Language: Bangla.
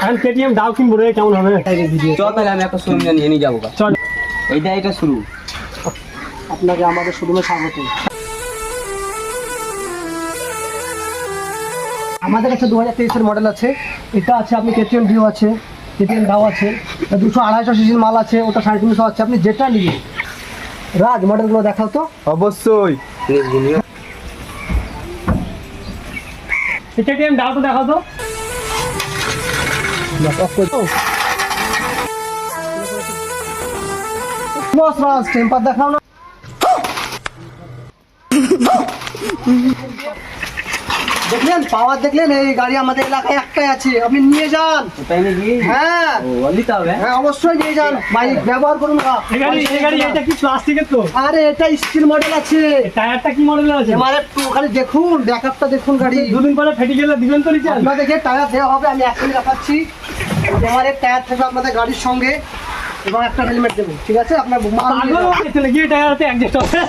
এখন কেটিএম দাও কিনবো রে, কেমন হবে চল তাহলে আমি একটা শোরুম নিয়ে নিয়ে যাবো। চল। এটা শুরু। আপনাকে আমাদের শোরুমে স্বাগত। আমাদের কাছে 2023-এর মডেল আছে, এটা আছে, আপনি কেটিএম ভিউ আছে, কেটিএম দাও আছে, 200-250 সিসির মাল আছে, ওটা 350 আছে, আপনি যেটা নিবেন। রাজ মডেলগুলো দেখাও তো। অবশ্যই। কেটিএম দাও তো, দেখাও তো। রাজ টেম্পার দেখাও না। দেখলেন পাওয়ার, দেখলেন এই গাড়ি আমাদের এলাকায় একটাই আছে, আপনি নিয়ে যান। তাই নাকি? হ্যাঁ নিতে হবে। হ্যাঁ অবশ্যই নিয়ে যান, বাইক ব্যবহার করুন। এই গাড়ি এটা কি প্লাস্টিকের তো? আরে এটা স্টিল মডেল আছে। টায়ারটা কি মডেলের আছে? এবারে একটু ওখানে দেখুন, ব্যাকআপটা দেখুন গাড়ি। দুদিন পরে ফেটে গেলে দিবেন তো রিচার্জ? আপনার দেখে টায়ার দেওয়া হবে, আমি এখনই দেখাচ্ছি। এবারে টায়ার থাকবে আপনাদের গাড়ির সঙ্গে এবং একটা হেলমেট দেবো, ঠিক আছে? আপনার টায়ারতে অ্যাডজাস্ট হবে।